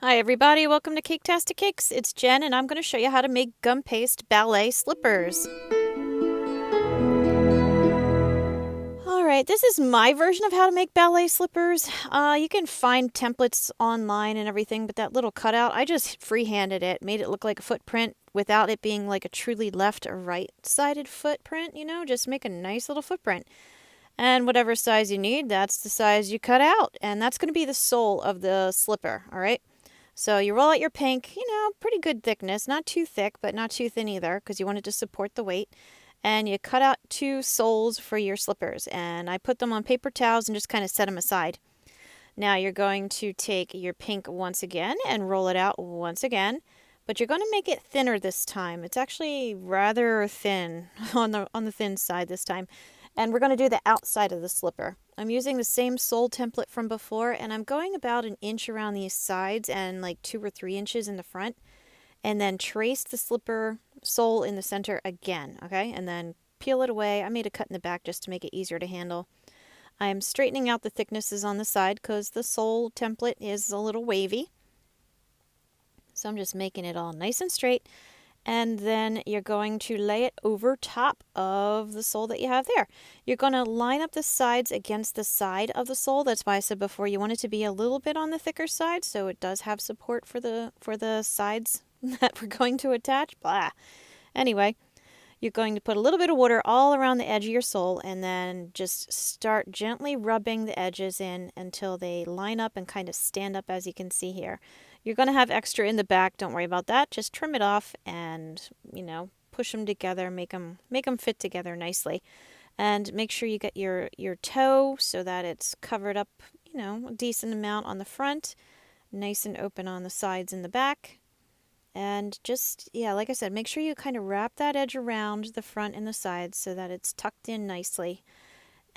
Hi everybody, welcome to Caketastic Cakes. It's Jen and I'm going to show you how to make gum paste ballet slippers. Alright, this is my version of how to make ballet slippers. You can find templates online and everything, but that little cutout, I just freehanded it, made it look like a footprint without it being like a truly left or right-sided footprint, just make a nice little footprint. And whatever size you need, that's the size you cut out. And that's going to be the sole of the slipper, alright? So you roll out your pink, pretty good thickness, not too thick, but not too thin either, because you want it to support the weight. And you cut out 2 soles for your slippers, and I put them on paper towels and just kind of set them aside. Now you're going to take your pink once again and roll it out once again, but you're going to make it thinner this time. It's actually rather thin on the thin side this time. And we're going to do the outside of the slipper. I'm using the same sole template from before, and I'm going about an inch around these sides and like 2 or 3 inches in the front, and then trace the slipper sole in the center again, okay? And then peel it away. I made a cut in the back just to make it easier to handle. I'm straightening out the thicknesses on the side because the sole template is a little wavy. So I'm just making it all nice and straight. And then you're going to lay it over top of the sole that you have there. You're going to line up the sides against the side of the sole. That's why I said before you want it to be a little bit on the thicker side, so it does have support for the sides that we're going to attach. Blah. Anyway, you're going to put a little bit of water all around the edge of your sole and then just start gently rubbing the edges in until they line up and kind of stand up, as you can see here. You're going to have extra in the back. Don't worry about that. Just trim it off and, push them together, make them fit together nicely. And make sure you get your toe so that it's covered up, a decent amount on the front, nice and open on the sides and the back. And just, like I said, make sure you kind of wrap that edge around the front and the sides so that it's tucked in nicely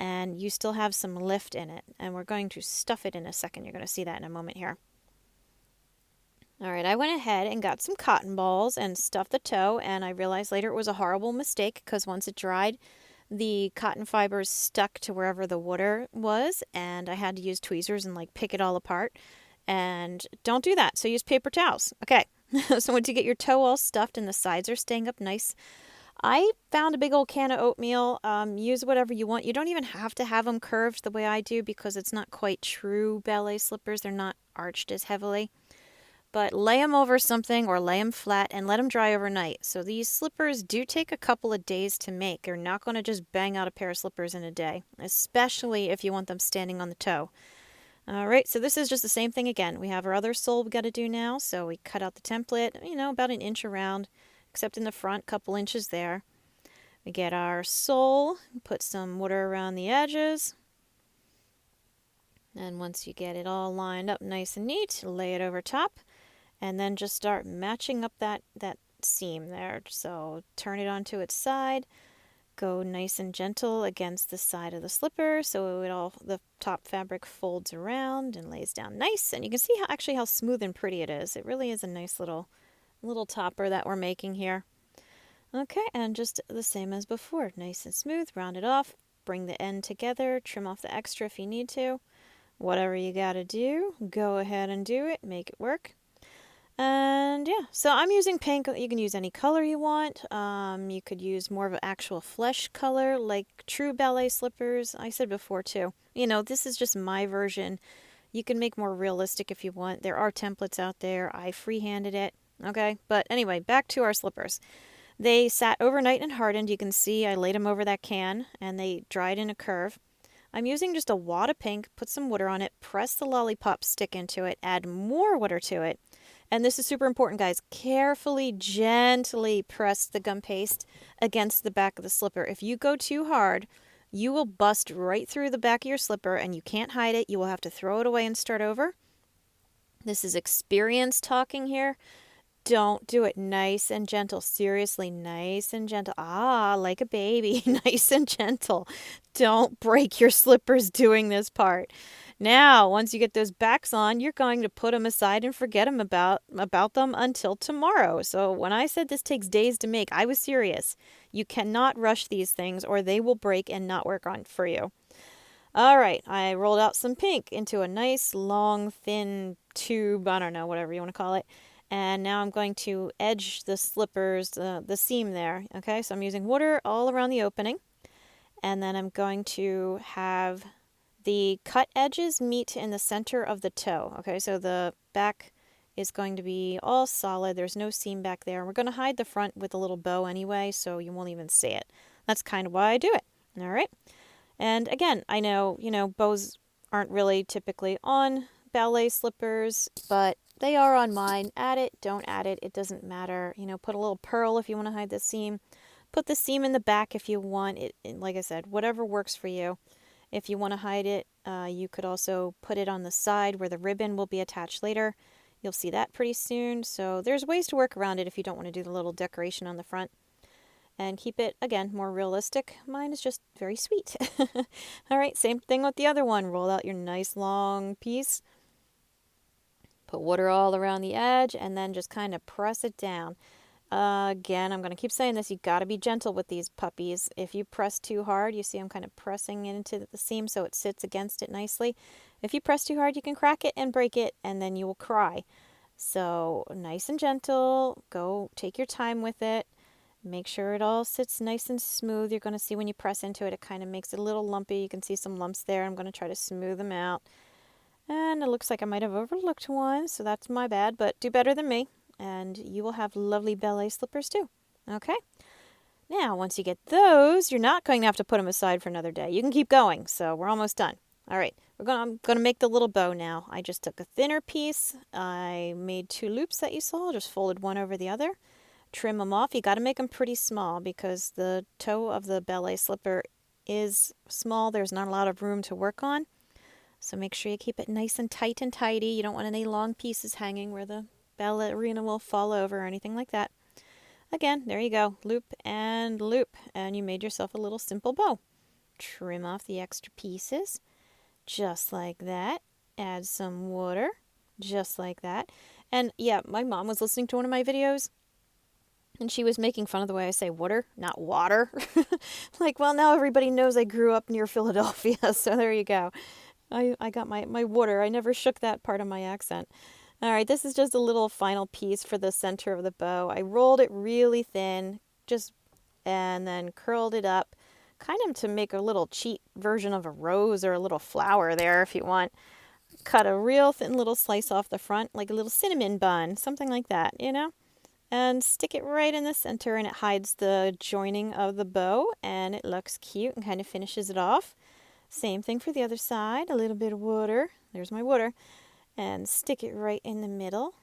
and you still have some lift in it. And we're going to stuff it in a second. You're going to see that in a moment here. All right, I went ahead and got some cotton balls and stuffed the toe, and I realized later it was a horrible mistake because once it dried, the cotton fibers stuck to wherever the water was, and I had to use tweezers and pick it all apart. And don't do that, so use paper towels. Okay, so once you get your toe all stuffed and the sides are staying up nice, I found a big old can of oatmeal. Use whatever you want. You don't even have to have them curved the way I do because it's not quite true ballet slippers. They're not arched as heavily. But lay them over something or lay them flat and let them dry overnight. So these slippers do take a couple of days to make. You're not going to just bang out a pair of slippers in a day, especially if you want them standing on the toe. All right, so this is just the same thing again. We have our other sole we got to do now. So we cut out the template, about an inch around, except in the front, couple inches there. We get our sole, put some water around the edges. And once you get it all lined up nice and neat, lay it over top. And then just start matching up that seam there. So turn it onto its side. Go nice and gentle against the side of the slipper so the top fabric folds around and lays down nice. And you can see how smooth and pretty it is. It really is a nice little topper that we're making here. Okay, and just the same as before. Nice and smooth. Round it off. Bring the end together. Trim off the extra if you need to. Whatever you got to do, go ahead and do it. Make it work. And so I'm using pink. You can use any color you want. You could use more of an actual flesh color like true ballet slippers. I said before too. This is just my version. You can make more realistic if you want. There are templates out there. I freehanded it. Okay, but anyway, back to our slippers. They sat overnight and hardened. You can see I laid them over that can and they dried in a curve. I'm using just a wad of pink, put some water on it, press the lollipop stick into it, add more water to it. And this is super important, guys. Carefully, gently press the gum paste against the back of the slipper. If you go too hard, you will bust right through the back of your slipper and you can't hide it. You will have to throw it away and start over. This is experience talking here. Don't do it. Nice and gentle. Seriously, nice and gentle. Like a baby. Nice and gentle. Don't break your slippers doing this part. Now, once you get those backs on, you're going to put them aside and forget them about them until tomorrow. So when I said this takes days to make, I was serious. You cannot rush these things or they will break and not work for you. All right, I rolled out some pink into a nice, long, thin tube, I don't know, whatever you want to call it. And now I'm going to edge the slippers, the seam there. Okay, so I'm using water all around the opening. And then I'm going to have the cut edges meet in the center of the toe. Okay, so the back is going to be all solid. There's no seam back there. We're going to hide the front with a little bow anyway, so you won't even see it. That's kind of why I do it. All right. And again, I know, bows aren't really typically on ballet slippers, but they are on mine. Add it, don't add it, it doesn't matter. Put a little pearl if you want to hide the seam. Put the seam in the back if you want it. Like I said, whatever works for you. If you want to hide it, you could also put it on the side where the ribbon will be attached later. You'll see that pretty soon. So there's ways to work around it if you don't want to do the little decoration on the front. And keep it, again, more realistic. Mine is just very sweet. All right, same thing with the other one. Roll out your nice long piece. Put water all around the edge and then just kind of press it down. Again, I'm going to keep saying this. You got to be gentle with these puppies. If you press too hard, you see I'm kind of pressing it into the seam so it sits against it nicely. If you press too hard, you can crack it and break it, and then you will cry. So nice and gentle. Go take your time with it. Make sure it all sits nice and smooth. You're going to see when you press into it, it kind of makes it a little lumpy. You can see some lumps there. I'm going to try to smooth them out. And it looks like I might have overlooked one, so that's my bad, but do better than me. And you will have lovely ballet slippers too. Okay? Now, once you get those, you're not going to have to put them aside for another day. You can keep going, so we're almost done. All right, I'm going to make the little bow now. I just took a thinner piece. I made 2 loops that you saw, just folded one over the other. Trim them off. You got to make them pretty small because the toe of the ballet slipper is small. There's not a lot of room to work on. So make sure you keep it nice and tight and tidy. You don't want any long pieces hanging where the ballerina will fall over or anything like that. Again, there you go. Loop, and you made yourself a little simple bow. Trim off the extra pieces, just like that. Add some water, just like that. And yeah, my mom was listening to one of my videos, and she was making fun of the way I say water, not water. Like, well, now everybody knows I grew up near Philadelphia, so there you go. I got my water. I never shook that part of my accent. All right, this is just a little final piece for the center of the bow. I rolled it really thin, and then curled it up, kind of to make a little cheap version of a rose or a little flower there if you want. Cut a real thin little slice off the front, like a little cinnamon bun, something like that, and stick it right in the center, and it hides the joining of the bow, and it looks cute and kind of finishes it off. Same thing for the other side, a little bit of water, there's my water, and stick it right in the middle,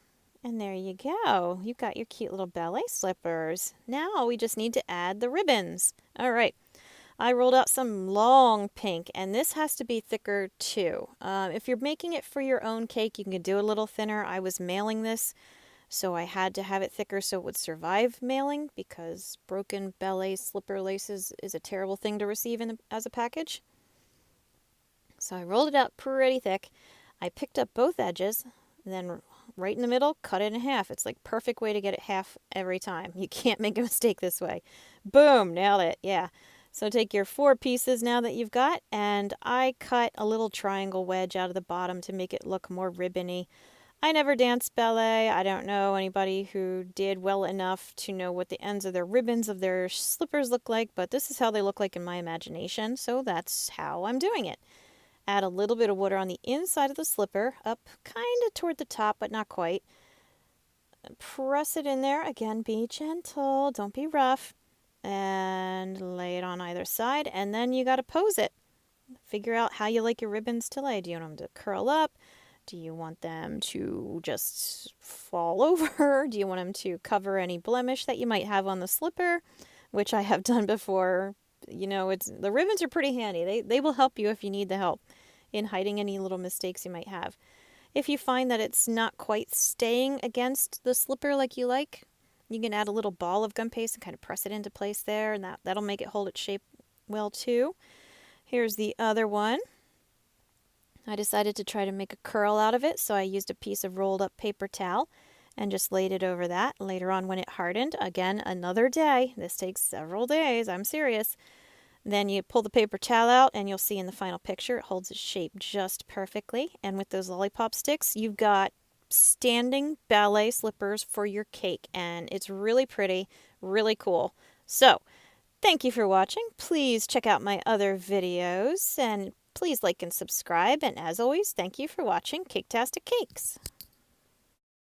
and there you go. You've got your cute little ballet slippers. Now we just need to add the ribbons. All right, I rolled out some long pink, and this has to be thicker too. If you're making it for your own cake, you can do a little thinner. I was mailing this, so I had to have it thicker so it would survive mailing, because broken ballet slipper laces is a terrible thing to receive as a package. So I rolled it out pretty thick. I picked up both edges, and then right in the middle, cut it in half. It's like perfect way to get it half every time. You can't make a mistake this way. Boom, nailed it. Yeah. So take your 4 pieces now that you've got, and I cut a little triangle wedge out of the bottom to make it look more ribbony. I never danced ballet. I don't know anybody who did well enough to know what the ends of their ribbons of their slippers look like, but this is how they look like in my imagination, so that's how I'm doing it. Add a little bit of water on the inside of the slipper, up kind of toward the top, but not quite. Press it in there. Again, be gentle. Don't be rough. And lay it on either side, and then you got to pose it. Figure out how you like your ribbons to lay. Do you want them to curl up? Do you want them to just fall over? Do you want them to cover any blemish that you might have on the slipper, which I have done before? The ribbons are pretty handy. They will help you if you need the help in hiding any little mistakes you might have. If you find that it's not quite staying against the slipper like you like, you can add a little ball of gum paste and kind of press it into place there, and that'll make it hold its shape well too. Here's the other one. I decided to try to make a curl out of it, so I used a piece of rolled up paper towel and just laid it over that. Later on when it hardened, again, another day. This takes several days, I'm serious. Then you pull the paper towel out and you'll see in the final picture it holds its shape just perfectly. And with those lollipop sticks, you've got standing ballet slippers for your cake. And it's really pretty, really cool. So, thank you for watching. Please check out my other videos and please like and subscribe. And as always, thank you for watching Caketastic Cakes.